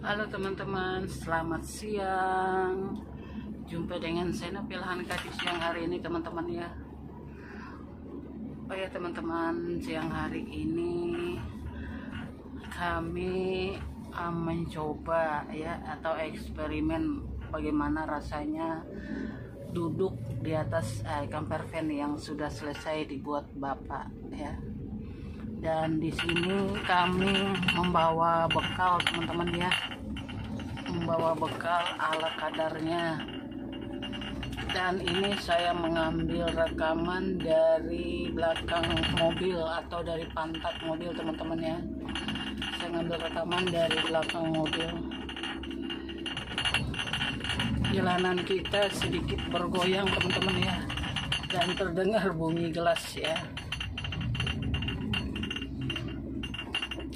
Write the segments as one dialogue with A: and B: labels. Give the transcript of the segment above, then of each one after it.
A: Halo teman-teman, selamat siang. Jumpa dengan saya Napilhan di siang hari ini teman-teman ya. Oh ya teman-teman, siang hari ini kami mencoba ya atau eksperimen bagaimana rasanya duduk di atas camper van yang sudah selesai dibuat Bapak ya. Dan di sini kami membawa bekal teman-teman ya, membawa bekal ala kadarnya. Dan ini saya mengambil rekaman dari belakang mobil atau dari pantat mobil teman-teman ya. Saya ngambil rekaman dari belakang mobil. Jalanan kita sedikit bergoyang teman-teman ya, dan terdengar bunyi gelas ya.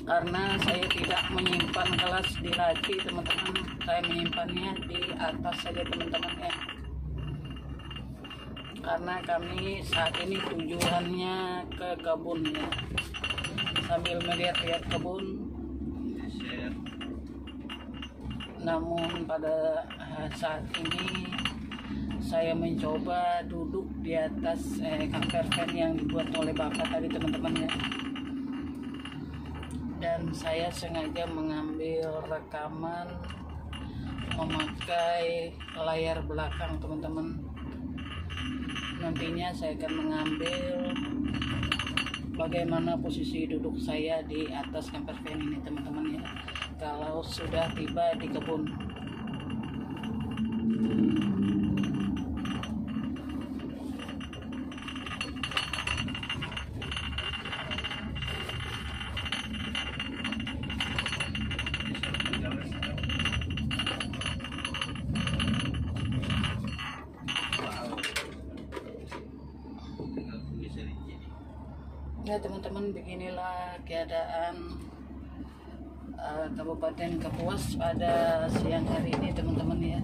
A: Karena saya tidak menyimpan gelas di laci teman-teman, saya menyimpannya di atas saja teman-teman ya. Karena kami saat ini tujuannya ke kebun ya, sambil melihat-lihat kebun. Namun pada saat ini saya mencoba duduk di atas camper van yang dibuat oleh Bapak tadi teman-teman ya. Dan saya sengaja mengambil rekaman memakai layar belakang teman-teman. Nantinya saya akan mengambil bagaimana posisi duduk saya di atas camper van ini teman-teman ya, kalau sudah tiba di kebun. Ya teman-teman, beginilah keadaan Kabupaten Kapuas pada siang hari ini teman-teman ya.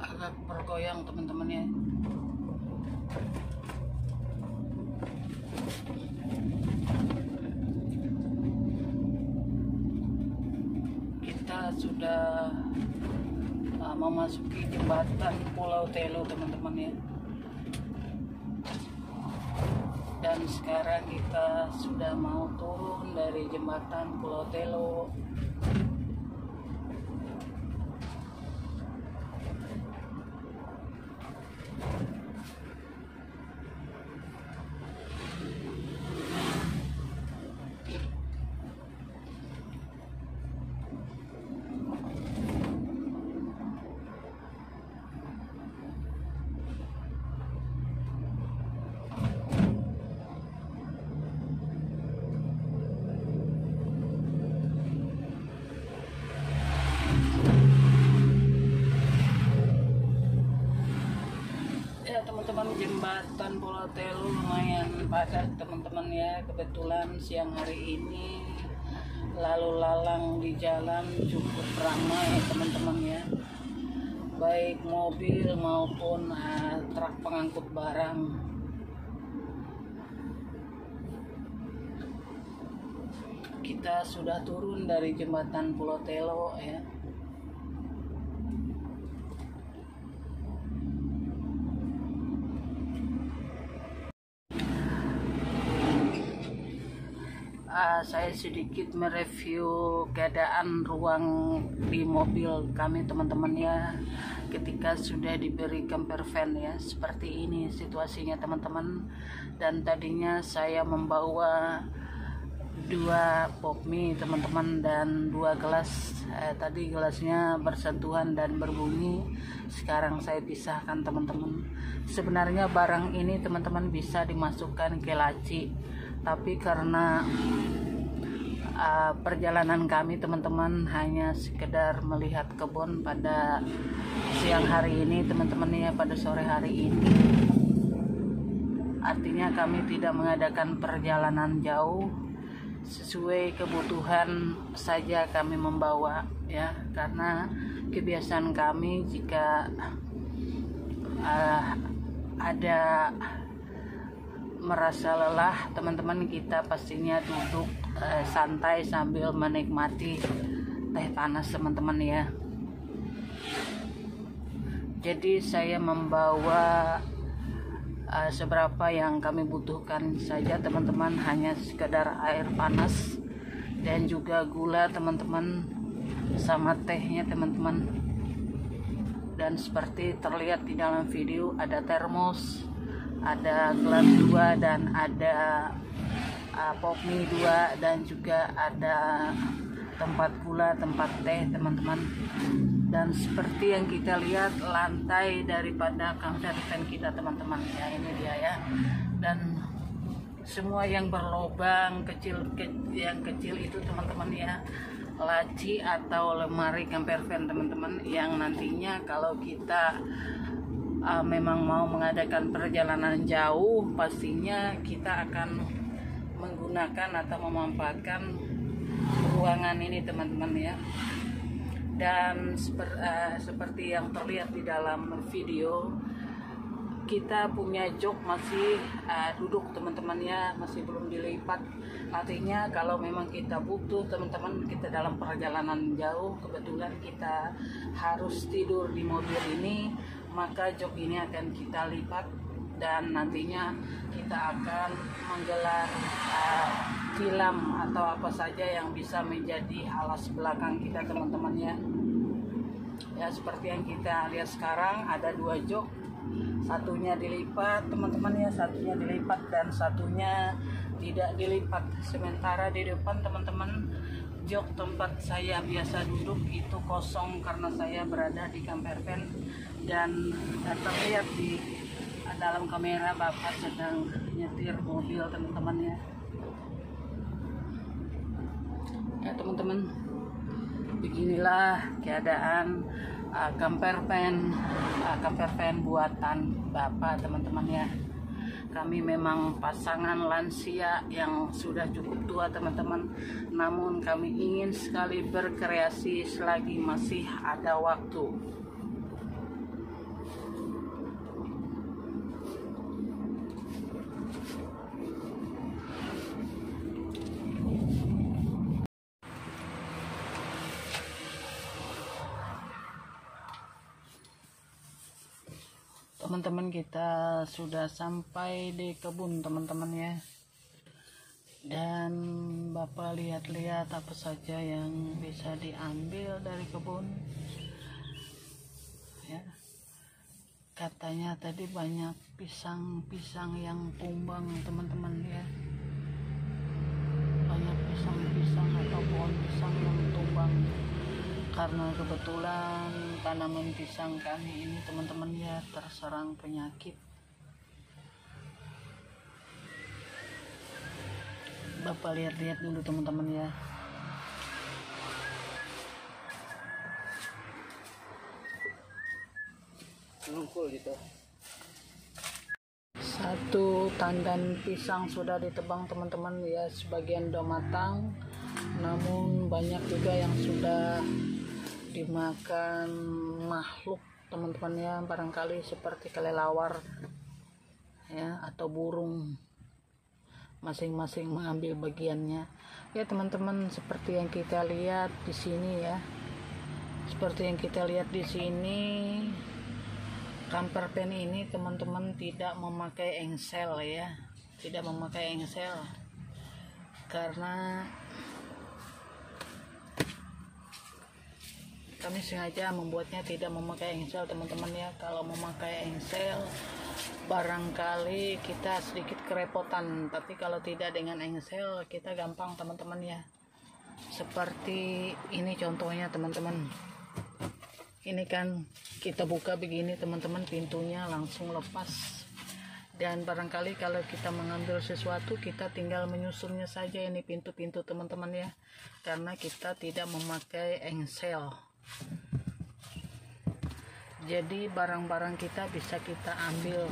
A: Agak bergoyang teman-teman ya. Kita sudah memasuki jembatan Pulau Telo teman-teman ya. Dan sekarang kita sudah mau turun dari jembatan Pulau Telo. Teman-teman, jembatan Pulau Telo lumayan padat teman-teman ya. Kebetulan siang hari ini lalu lalang di jalan cukup ramai teman-teman ya, baik mobil maupun truk pengangkut barang. Kita sudah turun dari jembatan Pulau Telo ya. Saya sedikit mereview keadaan ruang di mobil kami teman-teman ya, ketika sudah diberi camper van ya. Seperti ini situasinya teman-teman. Dan tadinya saya membawa 2 pop mie teman-teman, dan 2 gelas. Tadi gelasnya bersentuhan dan berbunyi, sekarang saya pisahkan teman-teman. Sebenarnya barang ini teman-teman bisa dimasukkan ke laci, tapi karena perjalanan kami teman-teman hanya sekedar melihat kebun pada siang hari ini teman-teman ya, pada sore hari ini, artinya kami tidak mengadakan perjalanan jauh, sesuai kebutuhan saja kami membawa ya, karena kebiasaan kami jika ada merasa lelah teman-teman, kita pastinya duduk santai sambil menikmati teh panas teman-teman ya. Jadi saya membawa seberapa yang kami butuhkan saja teman-teman, hanya sekedar air panas dan juga gula teman-teman, sama tehnya teman-teman. Dan seperti terlihat di dalam video, ada termos, ada gelas 2, dan ada pop mie 2, dan juga ada tempat gula, tempat teh teman-teman. Dan seperti yang kita lihat, lantai daripada camper van kita teman-teman ya, ini dia ya. Dan semua yang berlobang yang kecil itu teman-teman ya, laci atau lemari camper van teman-teman, yang nantinya kalau kita memang mau mengadakan perjalanan jauh, pastinya kita akan menggunakan atau memanfaatkan ruangan ini teman-teman ya. Dan seperti yang terlihat di dalam video, kita punya jok masih duduk teman-teman ya, masih belum dilipat. Artinya kalau memang kita butuh teman-teman, kita dalam perjalanan jauh, kebetulan kita harus tidur di mobil ini, maka jok ini akan kita lipat, dan nantinya kita akan menggelar film atau apa saja yang bisa menjadi alas belakang kita teman-teman ya. Ya seperti yang kita lihat sekarang, ada 2 jok, satunya dilipat teman-teman ya, satunya dilipat dan satunya tidak dilipat. Sementara di depan teman-teman, jok tempat saya biasa duduk itu kosong karena saya berada di camper van, dan terlihat di dalam kamera bapak sedang nyetir mobil teman-teman ya. Ya teman-teman, beginilah keadaan camper van buatan bapak teman-teman ya. Kami memang pasangan lansia yang sudah cukup tua teman-teman, namun kami ingin sekali berkreasi selagi masih ada waktu. Teman-teman, kita sudah sampai di kebun teman-teman ya, dan bapak lihat-lihat apa saja yang bisa diambil dari kebun ya. Katanya tadi banyak pisang-pisang yang tumbang teman-teman ya, banyak pisang-pisang atau pohon pisang yang tumbang karena kebetulan tanaman pisang kami ini teman-teman ya terserang penyakit. Bapak lihat-lihat dulu teman-teman ya. Nungkul gitu. 1 tandan pisang sudah ditebang teman-teman ya, sebagian udah matang, namun banyak juga yang sudah dimakan makhluk teman-teman ya, barangkali seperti kelelawar ya atau burung, masing-masing mengambil bagiannya ya teman-teman. Seperti yang kita lihat di sini ya, seperti yang kita lihat di sini, camper van ini teman-teman tidak memakai engsel ya, tidak memakai engsel karena kami sengaja membuatnya tidak memakai engsel teman-teman ya. Kalau memakai engsel barangkali kita sedikit kerepotan, tapi kalau tidak dengan engsel kita gampang teman-teman ya. Seperti ini contohnya teman-teman, ini kan kita buka begini teman-teman, pintunya langsung lepas. Dan barangkali kalau kita mengambil sesuatu, kita tinggal menyusunnya saja ini pintu-pintu teman-teman ya, karena kita tidak memakai engsel. Jadi barang-barang kita bisa kita ambil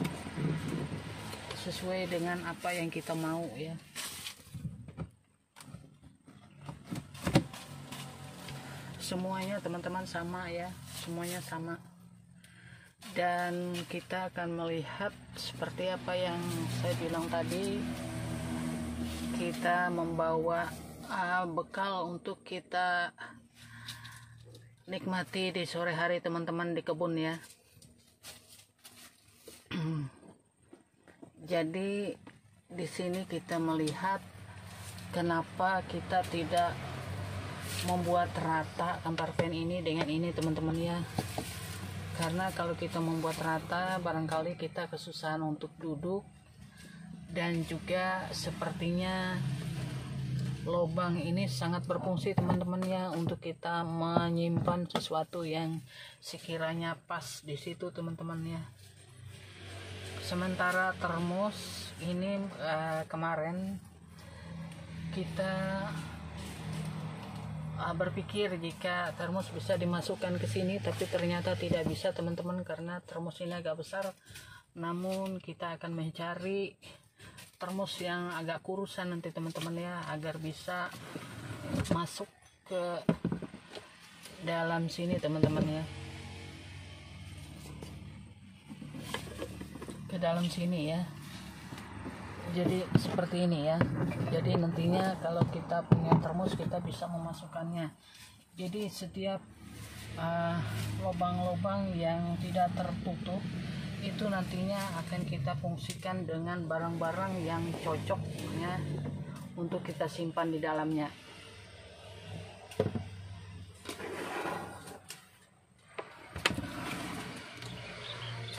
A: sesuai dengan apa yang kita mau ya. Semuanya teman-teman sama ya, semuanya sama. Dan kita akan melihat seperti apa yang saya bilang tadi, kita membawa bekal untuk kita nikmati di sore hari teman-teman di kebun ya. Jadi di sini kita melihat kenapa kita tidak membuat rata campervan ini dengan ini teman-teman ya. Karena kalau kita membuat rata, barangkali kita kesusahan untuk duduk, dan juga sepertinya lubang ini sangat berfungsi teman-teman ya, untuk kita menyimpan sesuatu yang sekiranya pas di situ teman-teman ya. Sementara termos ini kemarin kita berpikir jika termos bisa dimasukkan ke sini, tapi ternyata tidak bisa teman-teman, karena termos ini agak besar. Namun kita akan mencari termos yang agak kurusan nanti teman-teman ya, agar bisa masuk ke dalam sini teman-teman ya, ke dalam sini ya. Jadi seperti ini ya. Jadi nantinya kalau kita punya termos, kita bisa memasukkannya. Jadi setiap lubang-lubang yang tidak tertutup itu nantinya akan kita fungsikan dengan barang-barang yang cocok ya, untuk kita simpan di dalamnya.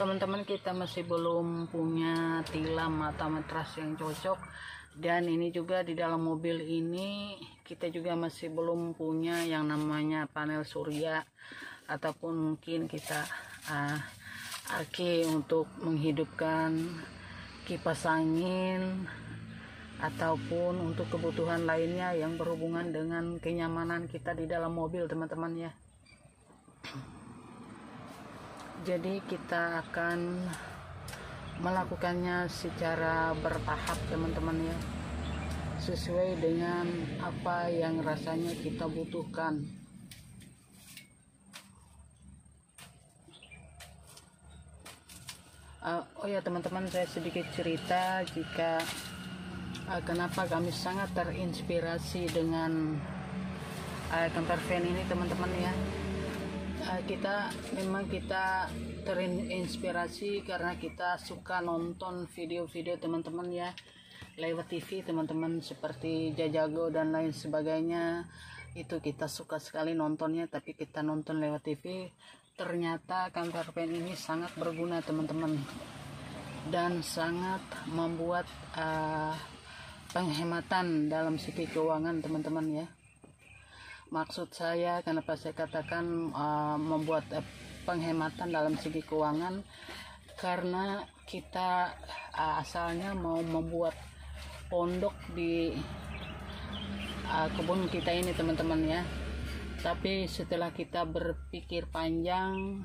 A: Teman-teman, kita masih belum punya tilam atau matras yang cocok, dan ini juga di dalam mobil ini kita juga masih belum punya yang namanya panel surya, ataupun mungkin kita aki untuk menghidupkan kipas angin, ataupun untuk kebutuhan lainnya yang berhubungan dengan kenyamanan kita di dalam mobil teman-teman ya. Jadi kita akan melakukannya secara bertahap teman-teman ya, sesuai dengan apa yang rasanya kita butuhkan. Oh ya teman-teman, saya sedikit cerita jika kenapa kami sangat terinspirasi dengan campervan ini teman-teman ya. Kita terinspirasi karena kita suka nonton video-video teman-teman ya, lewat TV teman-teman, seperti Jajago dan lain sebagainya. Itu kita suka sekali nontonnya, tapi kita nonton lewat TV. Ternyata campervan ini sangat berguna teman-teman, dan sangat membuat penghematan dalam segi keuangan teman-teman ya. Maksud saya, kenapa saya katakan membuat penghematan dalam segi keuangan, karena kita asalnya mau membuat pondok di kebun kita ini teman-teman ya. Tapi setelah kita berpikir panjang,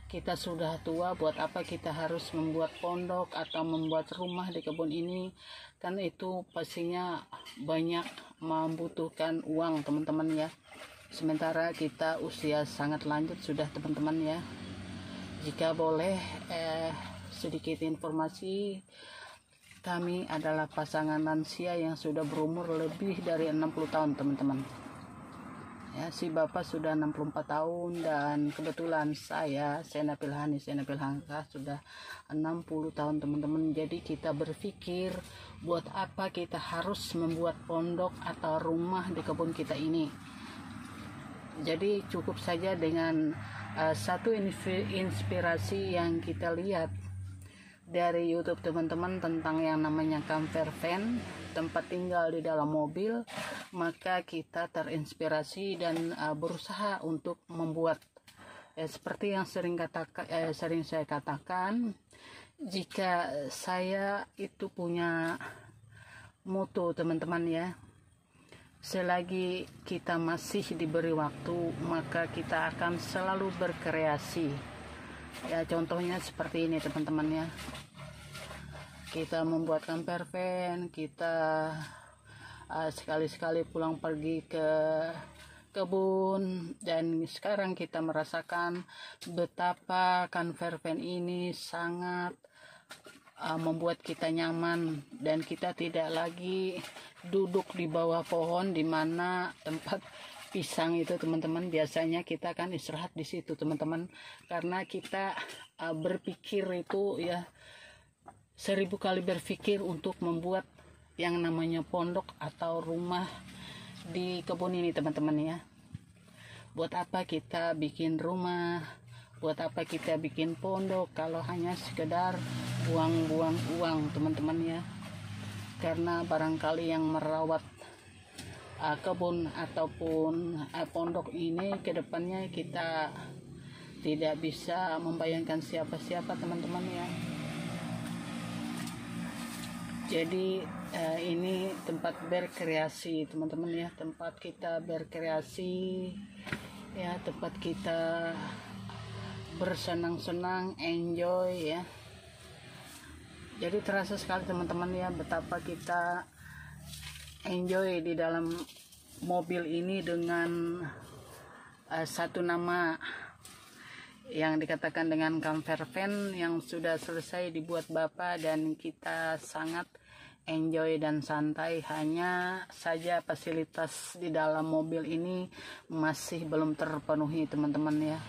A: kita sudah tua, buat apa kita harus membuat pondok atau membuat rumah di kebun ini, kan itu pastinya banyak membutuhkan uang teman-teman ya. Sementara kita usia sangat lanjut sudah teman-teman ya. Jika boleh sedikit informasi, kami adalah pasangan lansia yang sudah berumur lebih dari 60 tahun teman-teman ya. Si bapak sudah 64 tahun, dan kebetulan saya Senapil Hangka sudah 60 tahun teman-teman. Jadi kita berpikir, buat apa kita harus membuat pondok atau rumah di kebun kita ini. Jadi cukup saja dengan satu inspirasi yang kita lihat dari YouTube teman-teman tentang yang namanya camper van, tempat tinggal di dalam mobil, maka kita terinspirasi dan berusaha untuk membuat seperti yang sering saya katakan, jika saya itu punya moto teman-teman ya, selagi kita masih diberi waktu maka kita akan selalu berkreasi ya. Contohnya seperti ini teman-teman ya, kita membuat camper van, kita sekali-sekali pulang pergi ke kebun, dan sekarang kita merasakan betapa camper van ini sangat membuat kita nyaman, dan kita tidak lagi duduk di bawah pohon di mana tempat pisang itu teman-teman. Biasanya kita kan istirahat di situ teman-teman, karena kita berpikir itu ya 1000 kali berpikir untuk membuat yang namanya pondok atau rumah di kebun ini teman-teman ya. Buat apa kita bikin rumah, buat apa kita bikin pondok kalau hanya sekedar buang-buang uang teman-teman ya. Karena barangkali yang merawat kebun ataupun pondok ini kedepannya kita tidak bisa membayangkan siapa-siapa teman-teman ya. Jadi ini tempat berkreasi teman-teman ya, tempat kita berkreasi ya, tempat kita bersenang-senang, enjoy ya. Jadi terasa sekali teman-teman ya betapa kita enjoy di dalam mobil ini dengan satu nama yang dikatakan dengan camper van yang sudah selesai dibuat Bapak, dan kita sangat enjoy dan santai. Hanya saja fasilitas di dalam mobil ini masih belum terpenuhi teman-teman ya.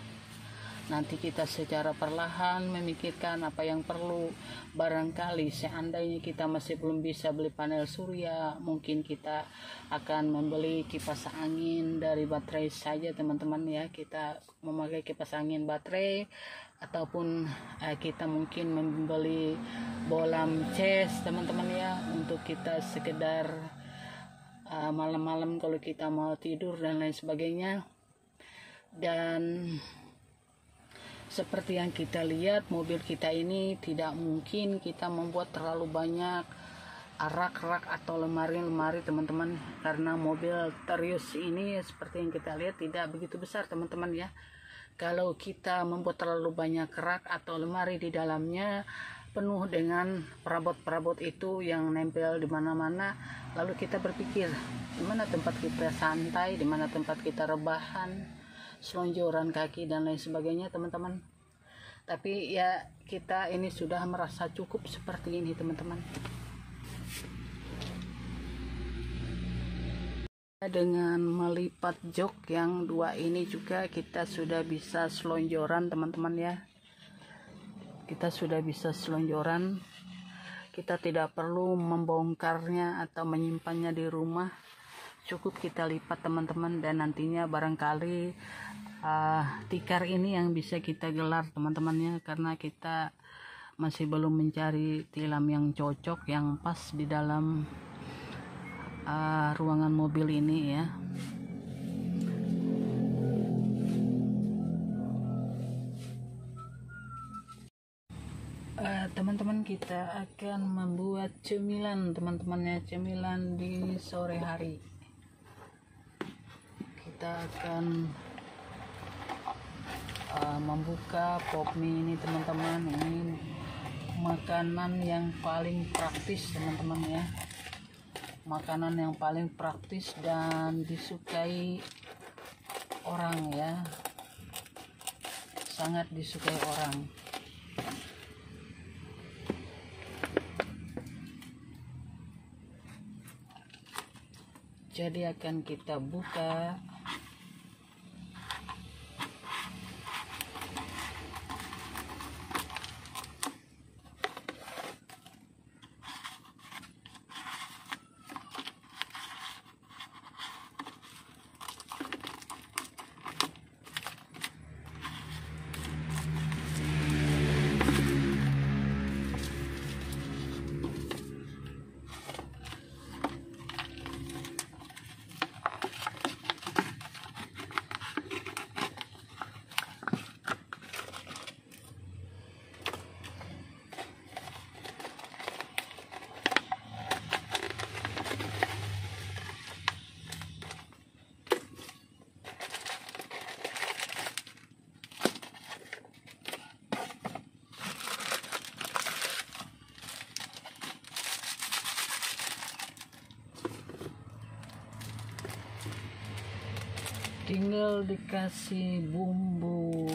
A: Nanti kita secara perlahan memikirkan apa yang perlu. Barangkali seandainya kita masih belum bisa beli panel surya, mungkin kita akan membeli kipas angin dari baterai saja teman-teman ya. Kita memakai kipas angin baterai, ataupun kita mungkin membeli bolam cas teman-teman ya, untuk kita sekedar malam-malam kalau kita mau tidur dan lain sebagainya. Dan seperti yang kita lihat, mobil kita ini tidak mungkin kita membuat terlalu banyak rak-rak atau lemari-lemari teman-teman, karena mobil Terios ini seperti yang kita lihat tidak begitu besar teman-teman ya. Kalau kita membuat terlalu banyak rak atau lemari di dalamnya penuh dengan perabot-perabot itu yang nempel di mana-mana, lalu kita berpikir di mana tempat kita santai, di mana tempat kita rebahan, selonjoran kaki dan lain sebagainya teman-teman. Tapi ya kita ini sudah merasa cukup seperti ini teman-teman. Dengan melipat jok yang dua ini juga kita sudah bisa selonjoran teman-teman ya. Kita sudah bisa selonjoran, kita tidak perlu membongkarnya atau menyimpannya di rumah. Cukup kita lipat teman-teman, dan nantinya barangkali tikar ini yang bisa kita gelar teman-temannya, karena kita masih belum mencari tilam yang cocok, yang pas di dalam ruangan mobil ini ya. Teman-teman, kita akan membuat cemilan teman-temannya, cemilan di sore hari. Kita akan membuka pop mie ini teman-teman. Ini makanan yang paling praktis teman-teman ya, makanan yang paling praktis dan disukai orang ya, sangat disukai orang. Jadi akan kita buka. tinggal dikasih bumbu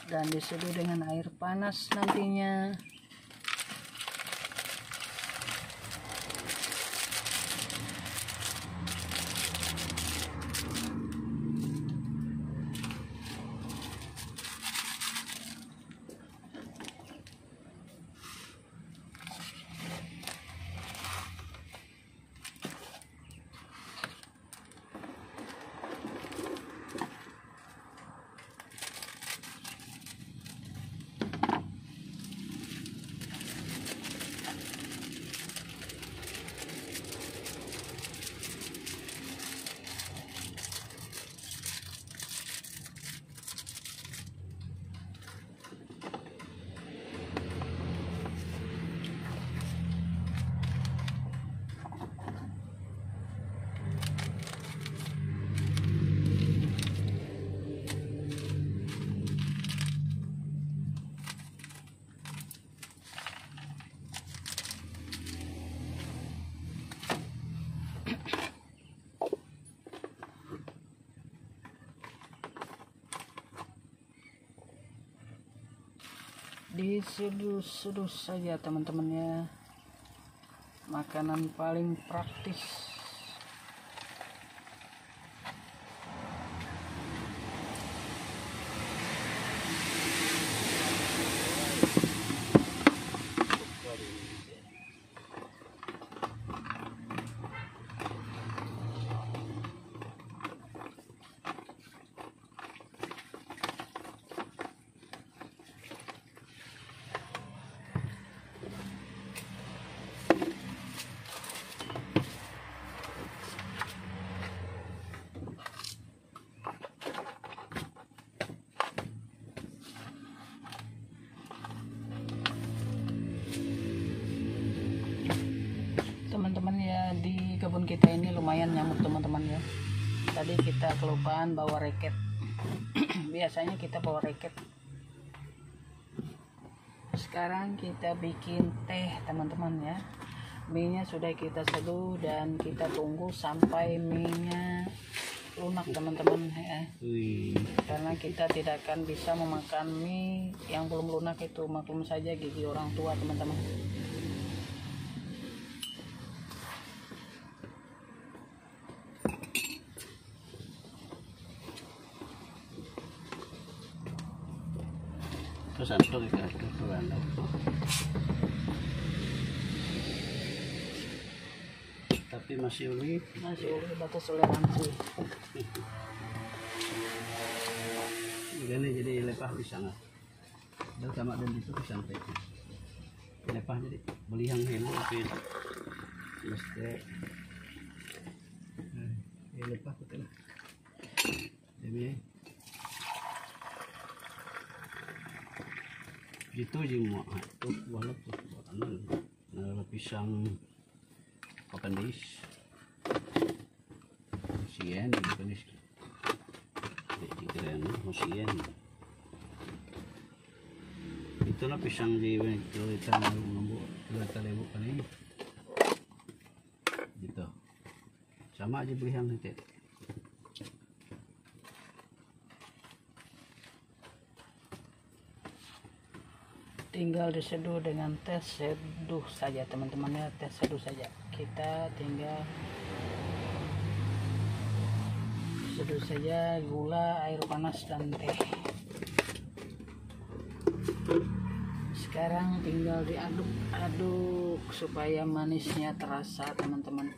A: dan diseduh dengan air panas nantinya. Diseduh-seduh saja teman-teman ya, makanan paling praktis. Teman-teman ya, di kebun kita ini lumayan nyamuk teman-teman ya. Tadi kita kelupaan bawa reket. Biasanya kita bawa reket. Sekarang kita bikin teh teman-teman ya. Mie-nya sudah kita seduh dan kita tunggu sampai mie-nya lunak teman-teman ya. Karena kita tidak akan bisa memakan mie yang belum lunak itu, maklum saja gigi orang tua teman-teman.
B: Terus antuk ya, tapi masih uli
A: batas toleransi.
B: Ini jadi lepah pisang. Dan sama dan itu pisang teh. Lepah jadi beli yang helu tapi mesti lepah betul. Jadi itu aja mau itu walaupun pisang papanis sien papanis keren sien itu lah pisang di itu kita nunggu 2.000 kali gitu sama aja beli yang itu.
A: Tinggal diseduh dengan teh seduh saja teman-teman ya, teh seduh saja. Kita tinggal seduh saja gula, air panas dan teh. Sekarang tinggal diaduk-aduk supaya manisnya terasa teman-teman.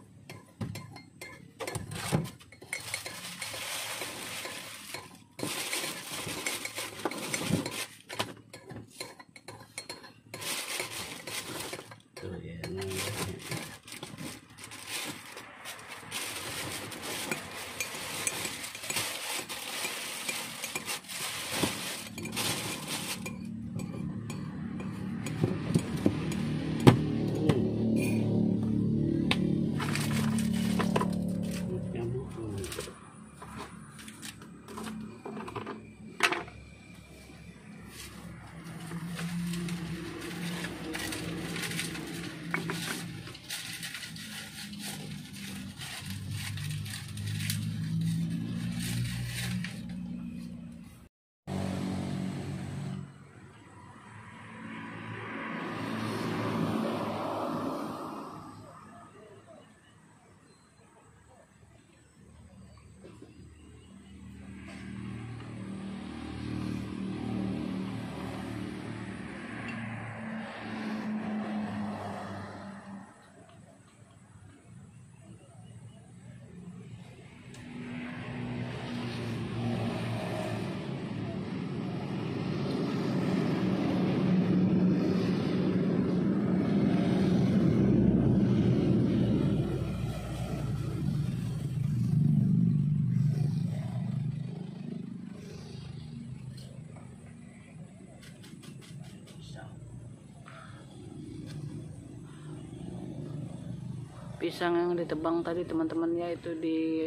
A: pisang yang ditebang tadi teman-teman ya, itu di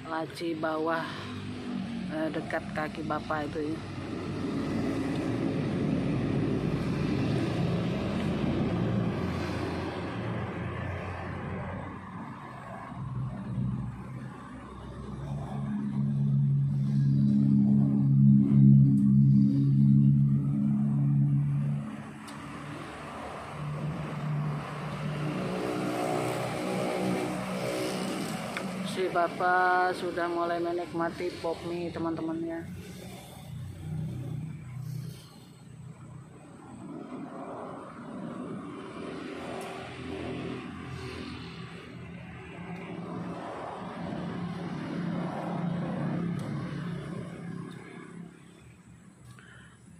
A: laci bawah dekat kaki bapak itu ya. Si bapak sudah mulai menikmati pop mie teman-temannya.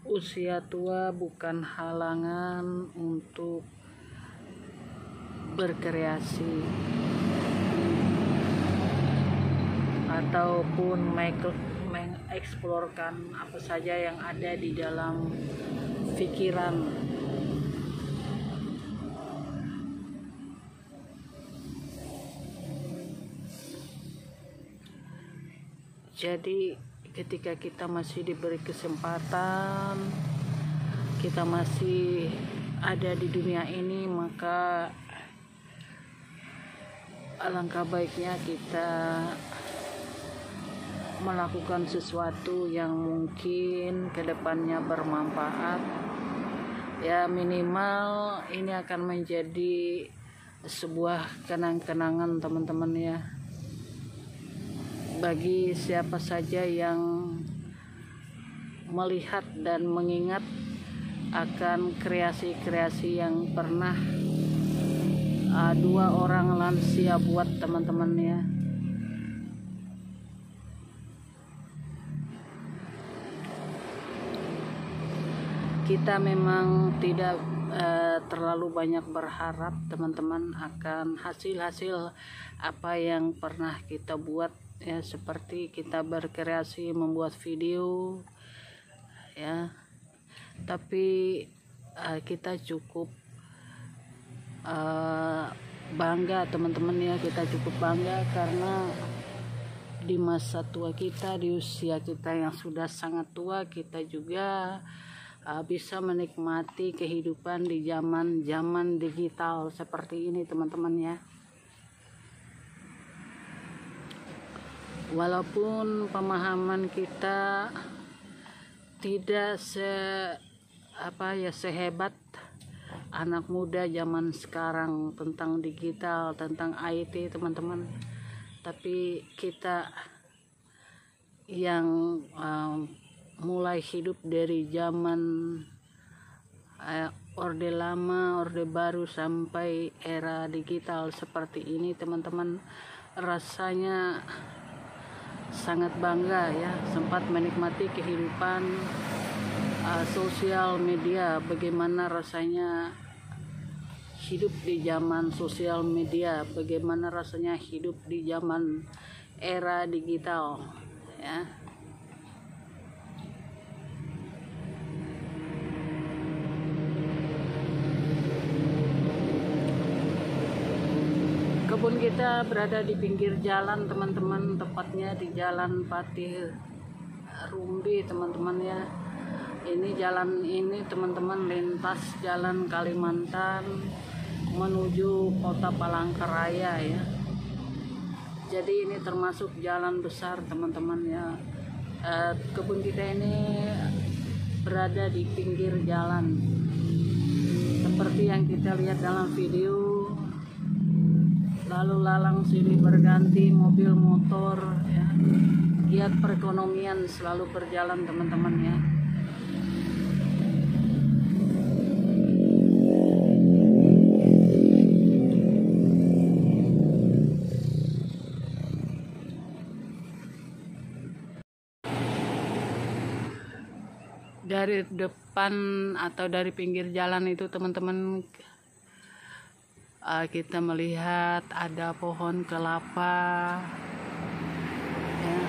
A: Usia tua bukan halangan untuk berkreasi ataupun mengeksplorkan apa saja yang ada di dalam pikiran. Jadi ketika kita masih diberi kesempatan, kita masih ada di dunia ini, maka alangkah baiknya kita melakukan sesuatu yang mungkin kedepannya bermanfaat ya. Minimal ini akan menjadi sebuah kenang-kenangan teman-teman ya, bagi siapa saja yang melihat dan mengingat akan kreasi-kreasi yang pernah dua orang lansia buat teman-teman ya. Kita memang tidak terlalu banyak berharap teman-teman akan hasil-hasil apa yang pernah kita buat ya, seperti kita berkreasi membuat video ya, tapi kita cukup bangga teman-teman ya, kita cukup bangga karena di masa tua kita, di usia kita yang sudah sangat tua, kita juga bisa menikmati kehidupan di zaman digital seperti ini teman-teman ya. Walaupun pemahaman kita tidak sehebat anak muda zaman sekarang tentang digital, tentang IT teman-teman, tapi kita yang mulai hidup dari zaman orde lama, orde baru sampai era digital seperti ini teman-teman, rasanya sangat bangga ya, sempat menikmati kehidupan sosial media. Bagaimana rasanya hidup di zaman sosial media, bagaimana rasanya hidup di zaman era digital ya. Kebun kita berada di pinggir jalan teman-teman, tepatnya di Jalan Patih Rumbi teman-teman ya. Ini jalan ini teman-teman lintas Jalan Kalimantan menuju Kota Palangkaraya ya. Jadi ini termasuk jalan besar teman-teman ya. Kebun kita ini berada di pinggir jalan seperti yang kita lihat dalam video. Lalu lalang silih berganti mobil motor ya. Giat perekonomian selalu berjalan teman-teman ya. Dari depan atau dari pinggir jalan itu teman-teman, kita melihat ada pohon kelapa ya.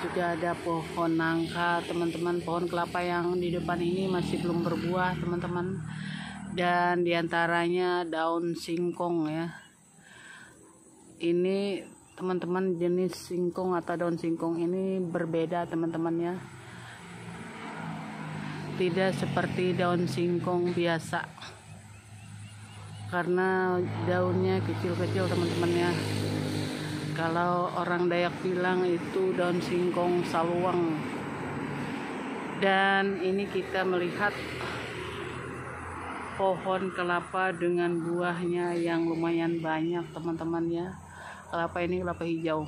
A: Juga ada pohon nangka teman-teman. Pohon kelapa yang di depan ini masih belum berbuah teman-teman, dan diantaranya daun singkong ya. ini teman-teman, jenis singkong atau daun singkong ini berbeda teman-teman ya, tidak seperti daun singkong biasa karena daunnya kecil-kecil teman-teman ya. Kalau orang Dayak bilang itu daun singkong saluang. Dan ini kita melihat pohon kelapa dengan buahnya yang lumayan banyak teman-teman ya. Kelapa ini kelapa hijau.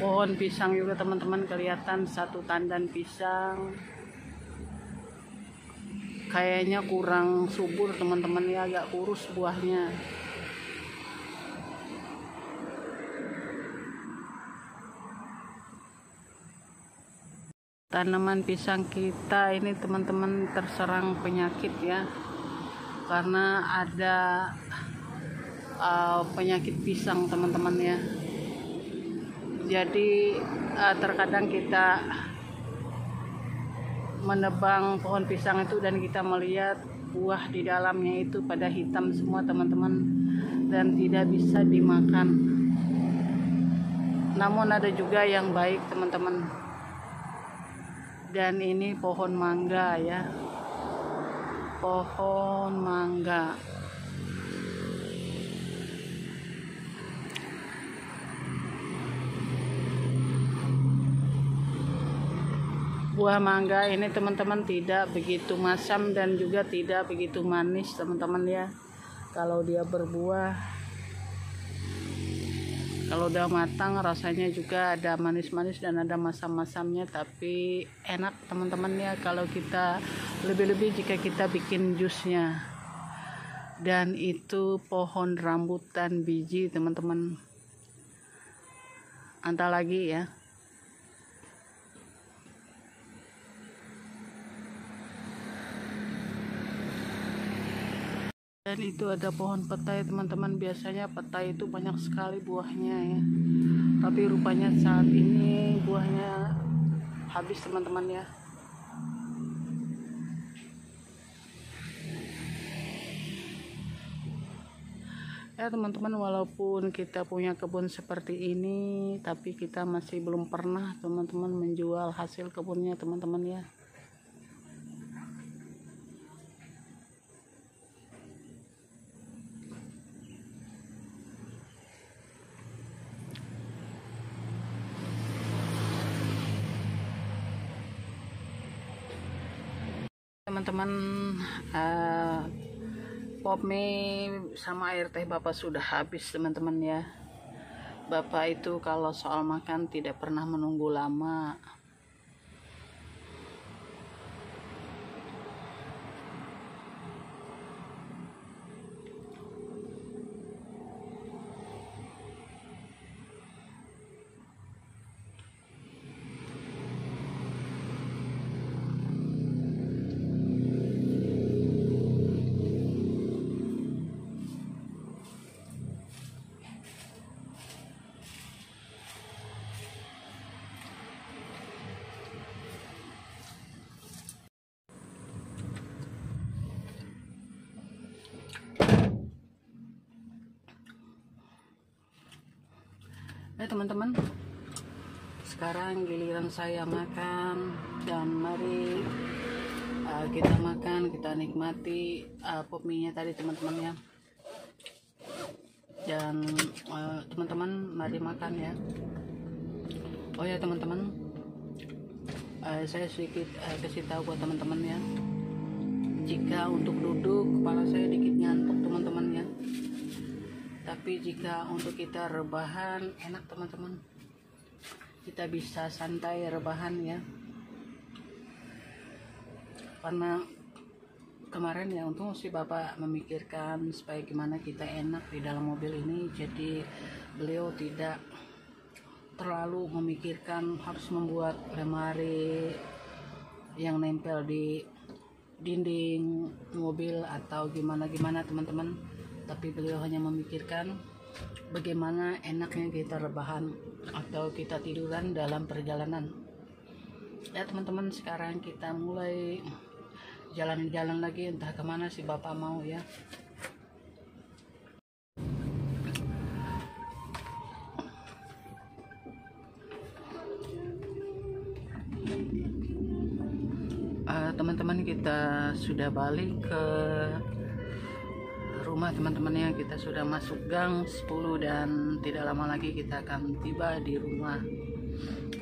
A: Pohon pisang juga teman-teman, kelihatan satu tandan pisang kayaknya kurang subur teman-teman ya, agak kurus buahnya. Tanaman pisang kita ini teman-teman terserang penyakit ya, karena ada penyakit pisang teman-teman ya. Jadi terkadang kita menebang pohon pisang itu dan kita melihat buah di dalamnya itu pada hitam semua teman-teman dan tidak bisa dimakan. Namun ada juga yang baik teman-teman. Dan ini pohon mangga ya, pohon mangga. Buah mangga ini teman-teman tidak begitu masam dan juga tidak begitu manis teman-teman ya. Kalau dia berbuah, kalau udah matang rasanya juga ada manis-manis dan ada masam-masamnya, tapi enak teman-teman ya kalau kita lebih-lebih jika kita bikin jusnya. Dan itu pohon rambutan biji teman-teman. Antah lagi ya. Dan itu ada pohon petai teman-teman. Biasanya petai itu banyak sekali buahnya ya, tapi rupanya saat ini buahnya habis teman-teman ya. Ya teman-teman, walaupun kita punya kebun seperti ini, tapi kita masih belum pernah teman-teman menjual hasil kebunnya teman-teman ya. Teman-teman, pop mie sama air teh Bapak sudah habis teman-teman ya. Bapak itu kalau soal makan tidak pernah menunggu lama. Teman-teman, sekarang giliran saya makan, dan mari kita makan, kita nikmati pop mie nya tadi teman-teman ya. Dan teman-teman mari makan ya. Oh ya teman-teman, saya sedikit kasih tahu buat teman-teman ya, jika untuk duduk kepala saya dikit ngantuk teman-teman ya, tapi jika untuk kita rebahan enak teman-teman, kita bisa santai rebahan ya. Karena kemarin ya untung si Bapak memikirkan supaya gimana kita enak di dalam mobil ini, jadi beliau tidak terlalu memikirkan harus membuat lemari yang nempel di dinding mobil atau gimana teman-teman, tapi beliau hanya memikirkan bagaimana enaknya kita rebahan atau kita tiduran dalam perjalanan. Ya teman-teman, sekarang kita mulai jalan-jalan lagi, entah kemana si Bapak mau ya. Teman-teman, kita sudah balik ke rumah teman-teman ya. Kita sudah masuk gang 10 dan tidak lama lagi kita akan tiba di rumah.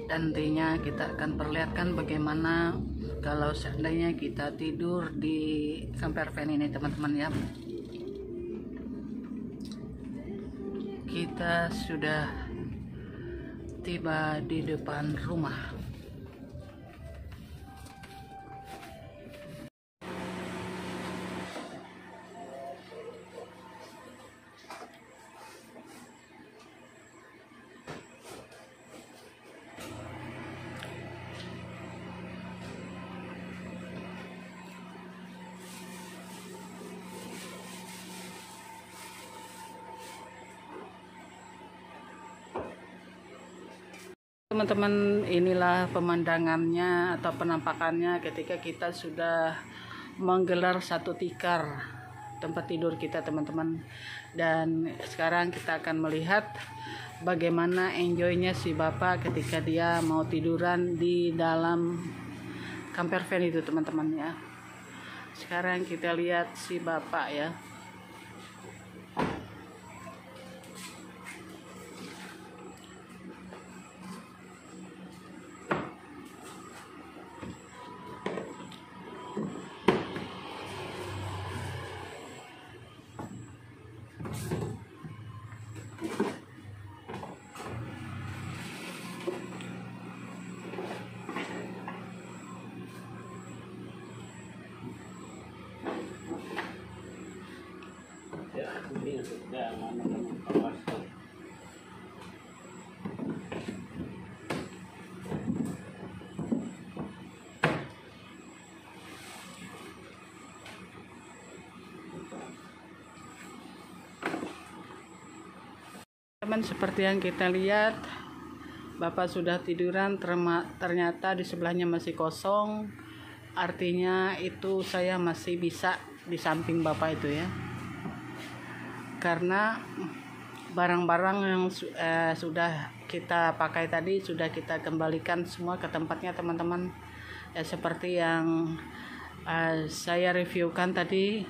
A: Dan nantinya kita akan perlihatkan bagaimana kalau seandainya kita tidur di camper van ini teman-teman ya. Kita sudah tiba di depan rumah. Teman-teman, inilah pemandangannya atau penampakannya ketika kita sudah menggelar satu tikar tempat tidur kita teman-teman. Dan sekarang kita akan melihat bagaimana enjoynya si Bapak ketika dia mau tiduran di dalam camper van itu teman-teman ya. Sekarang kita lihat si Bapak ya. Teman, seperti yang kita lihat, Bapak sudah tiduran, ternyata di sebelahnya masih kosong. Artinya itu saya masih bisa di samping Bapak itu ya. Karena barang-barang yang sudah kita pakai tadi sudah kita kembalikan semua ke tempatnya teman-teman. Seperti yang saya reviewkan tadi,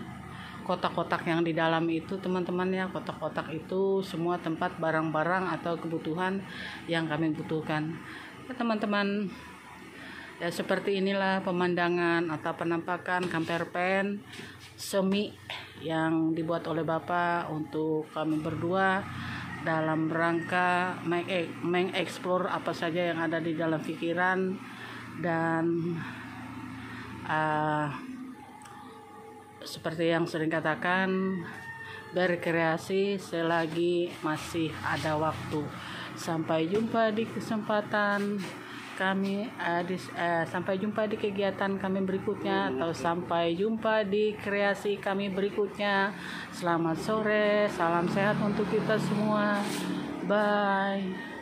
A: kotak-kotak yang di dalam itu teman-teman ya, kotak-kotak itu semua tempat barang-barang atau kebutuhan yang kami butuhkan ya teman-teman. Ya seperti inilah pemandangan atau penampakan camper van semi yang dibuat oleh Bapak untuk kami berdua dalam rangka mengeksplor apa saja yang ada di dalam pikiran dan seperti yang sering katakan, berkreasi selagi masih ada waktu. Sampai jumpa di kesempatan kami, sampai jumpa di kegiatan kami berikutnya, atau sampai jumpa di kreasi kami berikutnya. Selamat sore, salam sehat untuk kita semua. Bye.